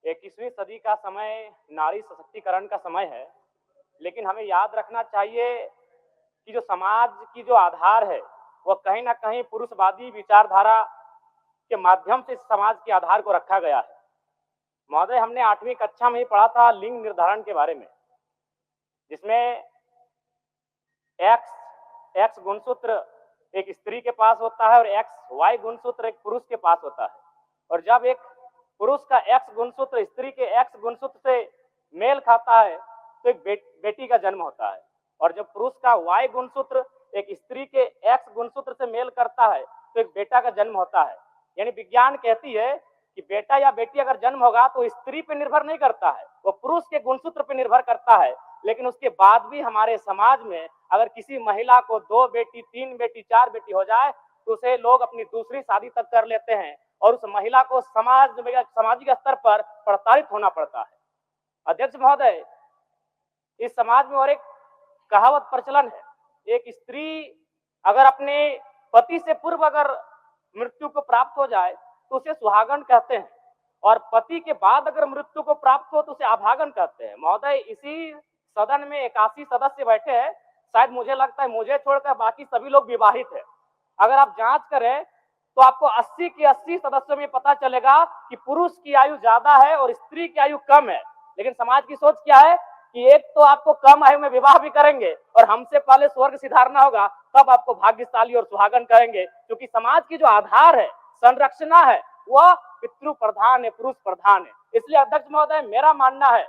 21वीं सदी का समय नारी सशक्तिकरण का समय है, लेकिन हमें याद रखना चाहिए कि जो समाज की जो आधार है, वह कहीं न कहीं पुरुषवादी विचारधारा के माध्यम से इस समाज के आधार को रखा गया है। महोदय, हमने 8वीं कक्षा में ही पढ़ा था लिंग निर्धारण के बारे में, जिसमें एक्स गुणसूत्र एक स्त्री के पास होता है और वाई गुणसूत्र एक पुरुष के पास होता है। और जब एक पुरुष का एक्स गुणसूत्र स्त्री के एक्स गुणसूत्र से मेल खाता है तो एक बेटी का जन्म होता है, और जब पुरुष का वाई गुणसूत्र एक स्त्री के एक्स गुणसूत्र से मेल करता है तो एक बेटा का जन्म होता है। यानी विज्ञान कहती है कि बेटा या बेटी अगर जन्म होगा तो स्त्री पे निर्भर नहीं करता है, वो पुरुष के गुणसूत्र पे निर्भर करता है। लेकिन उसके बाद भी हमारे समाज में अगर किसी महिला को 2 बेटी, 3 बेटी, 4 बेटी हो जाए तो उसे लोग अपनी दूसरी शादी तक कर लेते हैं और उस महिला को सामाजिक स्तर पर प्रताड़ित होना पड़ता है। अध्यक्ष महोदय, इस समाज में और एक कहावत प्रचलन है, एक स्त्री अगर अपने पति से पूर्व अगर मृत्यु को प्राप्त हो जाए तो उसे सुहागन कहते हैं, और पति के बाद अगर मृत्यु को प्राप्त हो तो उसे अभागन कहते हैं। महोदय, इसी सदन में 81 सदस्य बैठे हैं, शायद मुझे लगता है मुझे छोड़कर बाकी सभी लोग विवाहित हैं। अगर आप जांच करें तो आपको 80 के 80 सदस्यों में पता चलेगा कि पुरुष की आयु ज्यादा है और स्त्री की आयु कम है। लेकिन समाज की सोच क्या है कि एक तो आपको कम आयु में विवाह भी करेंगे और हमसे पहले स्वर्ग सिधारना होगा, तब आपको भाग्यशाली और सुहागन करेंगे। क्योंकि समाज की जो आधार है, संरचना है, वह पितृ प्रधान है, पुरुष प्रधान है। इसलिए अध्यक्ष महोदय, मेरा मानना है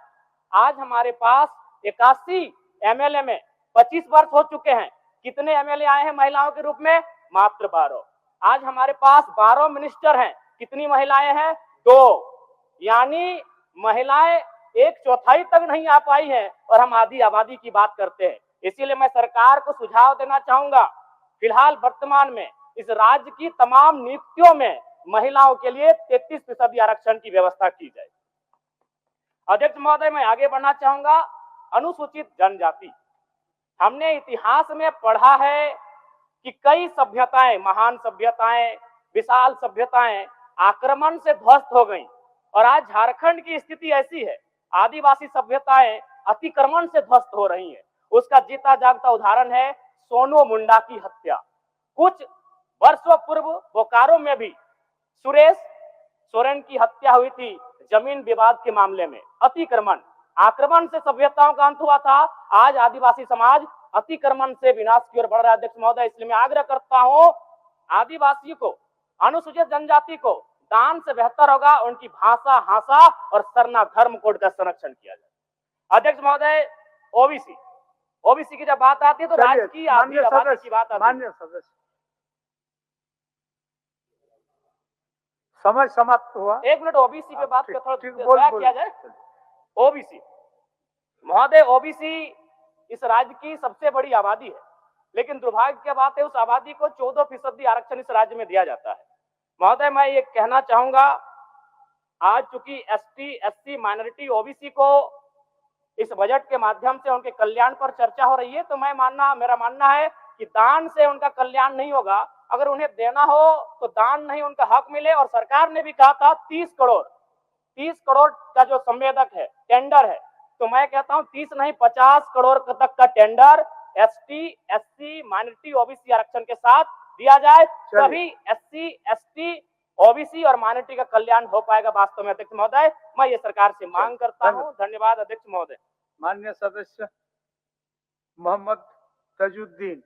आज हमारे पास 81 एमएलए में 25 वर्ष हो चुके हैं। कितने एमएलए आए हैं महिलाओं के रूप में? मात्र 12। आज हमारे पास 12 मिनिस्टर हैं। कितनी महिलाएं हैं? 2। यानी महिलाएं 1/4 तक नहीं आ पाई हैं और हम आधी आबादी की बात करते हैं। इसीलिए मैं सरकार को सुझाव देना चाहूंगा, फिलहाल वर्तमान में इस राज्य की तमाम नियुक्तियों में महिलाओं के लिए 33% आरक्षण की व्यवस्था की जाए। अध्यक्ष महोदय, मैं आगे बढ़ना चाहूंगा। अनुसूचित जनजाति, हमने इतिहास में पढ़ा है कि कई सभ्यताएं, महान सभ्यताएं, विशाल सभ्यताएं आक्रमण से ध्वस्त हो गईं, और आज झारखंड की स्थिति ऐसी है, आदिवासी सभ्यताएं अतिक्रमण से ध्वस्त हो रही हैं। उसका जीता जागता उदाहरण है सोनो मुंडा की हत्या। कुछ वर्षों पूर्व बोकारो में भी सुरेश सोरेन की हत्या हुई थी जमीन विवाद के मामले में। अतिक्रमण, आक्रमण से सभ्यताओं का अंत हुआ था, आज आदिवासी समाज अतिक्रमण से विनाश की ओर बढ़ रहा है। अध्यक्ष महोदय, इसलिए मैं आग्रह करता हूं, आदिवासी को, अनुसूचित जनजाति को दान से बेहतर होगा उनकी भाषा, हासा और सरना धर्म कोड का संरक्षण किया जाए। अध्यक्ष महोदय, ओबीसी की जब बात आती है तो राज्य की आबादी की बात आती है। माननीय सदस्य, समय समाप्त हुआ। 1 मिनट, ओबीसी पे बात थोड़ा किया जाए। ओबीसी महोदय, ओबीसी इस राज्य की सबसे बड़ी आबादी है, लेकिन दुर्भाग्य की बात है उस आबादी को 14% आरक्षण इस राज्य में दिया जाता है। महोदय, मैं ये कहना चाहूंगा, आज चूंकि एसटी, एससी, माइनॉरिटी, ओबीसी को इस बजट के माध्यम से उनके कल्याण पर चर्चा हो रही है, तो मेरा मानना है कि दान से उनका कल्याण नहीं होगा। अगर उन्हें देना हो तो दान नहीं, उनका हक मिले। और सरकार ने भी कहा था 30 करोड़ का जो संवेदक है, टेंडर है, तो मैं कहता हूं 30 नहीं 50 करोड़ तक का tender ST, SC, minority, OBC आरक्षण के साथ दिया जाए, तभी एससी, एसटी, ओबीसी और माइनॉरिटी का कल्याण हो पाएगा वास्तव में। अध्यक्ष महोदय, मैं ये सरकार से मांग करता हूं। धन्यवाद अध्यक्ष महोदय। माननीय सदस्य मोहम्मद तजुद्दीन।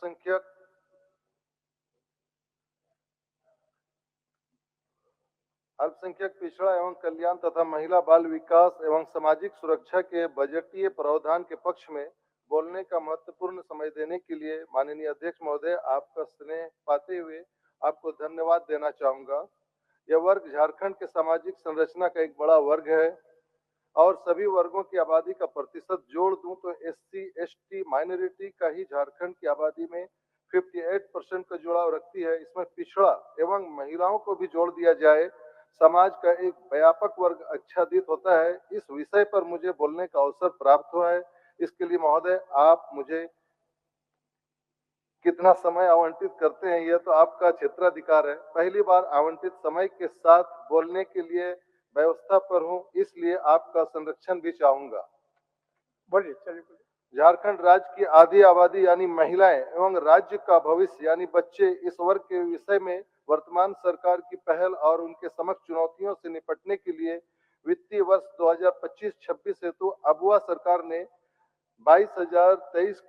संख्यक अल्पसंख्यक पिछड़ा एवं कल्याण तथा महिला बाल विकास एवं सामाजिक सुरक्षा के बजटीय प्रावधान के पक्ष में बोलने का महत्वपूर्ण समय देने के लिए माननीय अध्यक्ष महोदय, आपका स्नेह पाते हुए आपको धन्यवाद देना चाहूंगा। यह वर्ग झारखंड के सामाजिक संरचना का एक बड़ा वर्ग है और सभी वर्गों की आबादी का प्रतिशत जोड़ दूं तो एससी, एसटी, माइनॉरिटी का ही झारखंड की आबादी में 58% का जुड़ाव रखती है। इसमें पिछड़ा एवं महिलाओं को भी जोड़ दिया जाए समाज का एक व्यापक वर्ग आच्छादित होता है। इस विषय पर मुझे बोलने का अवसर प्राप्त हुआ है। इसके लिए महोदय आप मुझे कितना समय आवंटित करते हैं यह तो आपका क्षेत्राधिकार है। पहली बार आवंटित समय के साथ बोलने के लिए व्यवस्था पर हूं, इसलिए आपका संरक्षण भी चाहूंगा। बोलिए, चलिए बोलिए। झारखंड राज्य की आधी आबादी यानी महिलाएं एवं राज्य का भविष्य यानी बच्चे, इस वर्ग के विषय में वर्तमान सरकार की पहल और उनके समक्ष चुनौतियों से निपटने के लिए वित्तीय वर्ष 2025-26 हेतु अबुआ सरकार ने 22,023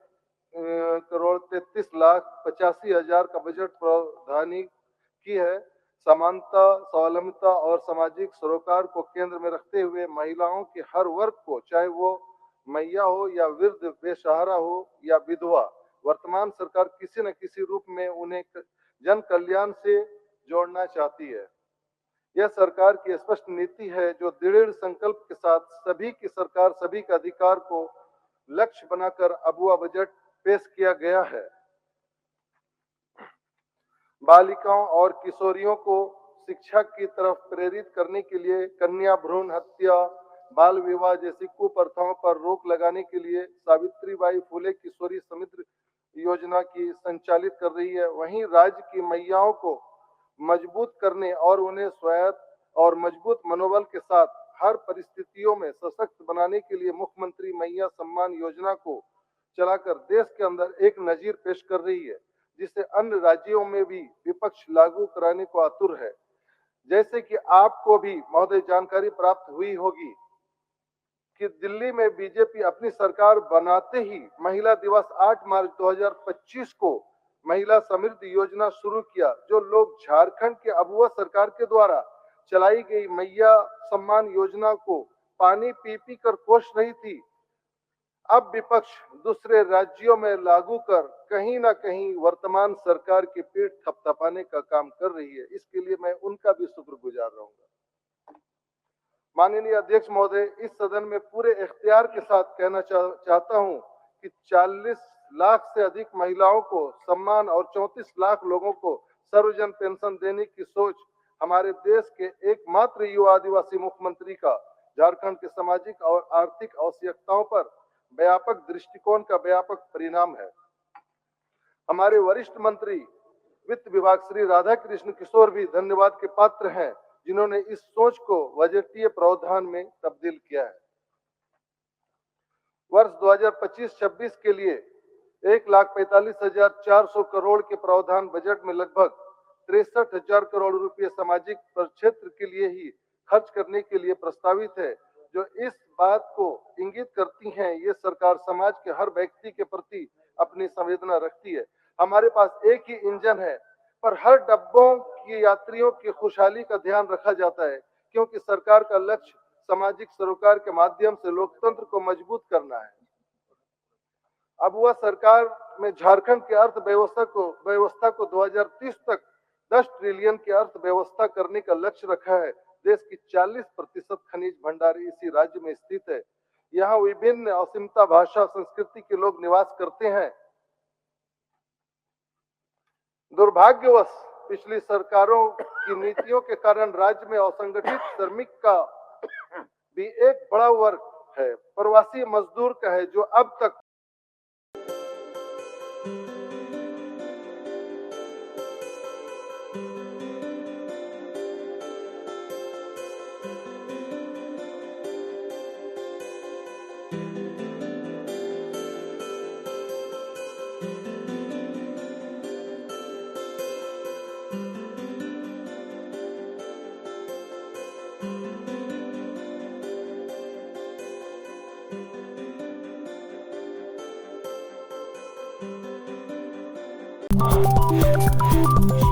करोड़ 33,85,000 का बजट प्रावधान की है। समानता, स्वावलंबिता और सामाजिक सरोकार को केंद्र में रखते हुए महिलाओं के हर वर्ग को, चाहे वो मैया हो या वृद्ध, बेसहारा हो या विधवा, वर्तमान सरकार किसी न किसी रूप में उन्हें जन कल्याण से जोड़ना चाहती है। यह सरकार की स्पष्ट नीति है जो दृढ़ संकल्प के साथ सभी की सरकार सभी के अधिकार को लक्ष्य बनाकर अबुआ बजट पेश किया गया है। बालिकाओं और किशोरियों को शिक्षा की तरफ प्रेरित करने के लिए कन्या भ्रूण हत्या, बाल विवाह जैसी कुप्रथाओं पर रोक लगाने के लिए सावित्रीबाई फुले किशोरी समृद्धि योजना की संचालित कर रही है। वहीं राज्य की मैयाओं को मजबूत करने और उन्हें स्वायत्त और मजबूत मनोबल के साथ हर परिस्थितियों में सशक्त बनाने के लिए मुख्यमंत्री मैया सम्मान योजना को चलाकर देश के अंदर एक नजीर पेश कर रही है, जिसे अन्य राज्यों में भी विपक्ष लागू कराने को आतुर है। जैसे कि आपको भी महोदय जानकारी प्राप्त हुई होगी कि दिल्ली में बीजेपी अपनी सरकार बनाते ही महिला दिवस 8 मार्च 2025 को महिला समृद्धि योजना शुरू किया, जो लोग झारखंड के अबुआ सरकार के द्वारा चलाई गई मैया सम्मान योजना को पानी पी पी कर कोस रही थी। अब विपक्ष दूसरे राज्यों में लागू कर कहीं ना कहीं वर्तमान सरकार की पीठ थपथपाने का काम कर रही है। इसके लिए मैं उनका भी शुक्रगुजार रहूंगा। माननीय अध्यक्ष महोदय, इस सदन में पूरे इख्तियार के साथ कहना चाहता हूं कि 40 लाख से अधिक महिलाओं को सम्मान और 34 लाख लोगों को सर्वजन पेंशन देने की सोच हमारे देश के एकमात्र युवा आदिवासी मुख्यमंत्री का झारखंड के सामाजिक और आर्थिक आवश्यकताओं पर व्यापक दृष्टिकोण का व्यापक परिणाम है। हमारे वरिष्ठ मंत्री वित्त विभाग श्री राधा कृष्ण किशोर भी धन्यवाद के पात्र हैं, जिन्होंने इस सोच को बजटीय प्रावधान में तब्दील किया है। वर्ष 2025-26 के लिए 1,45,400 करोड़ के प्रावधान बजट में लगभग 63,000 करोड़ रुपए सामाजिक क्षेत्र के लिए ही खर्च करने के लिए प्रस्तावित है, जो इस बात को इंगित करती हैं ये सरकार समाज के हर व्यक्ति के प्रति अपनी संवेदना रखती है। हमारे पास एक ही इंजन है, पर हर डब्बों की यात्रियों की खुशहाली का ध्यान रखा जाता है, क्योंकि सरकार का लक्ष्य सामाजिक सरोकार के माध्यम से लोकतंत्र को मजबूत करना है। अबुआ सरकार में झारखंड की अर्थव्यवस्था को 2030 तक 10 ट्रिलियन की अर्थव्यवस्था करने का लक्ष्य रखा है। देश की 40% खनिज भंडार इसी राज्य में स्थित है। यहाँ विभिन्न असीमता भाषा संस्कृति के लोग निवास करते हैं। दुर्भाग्यवश पिछली सरकारों की नीतियों के कारण राज्य में असंगठित श्रमिक का भी एक बड़ा वर्ग है, प्रवासी मजदूर का है, जो अब तक You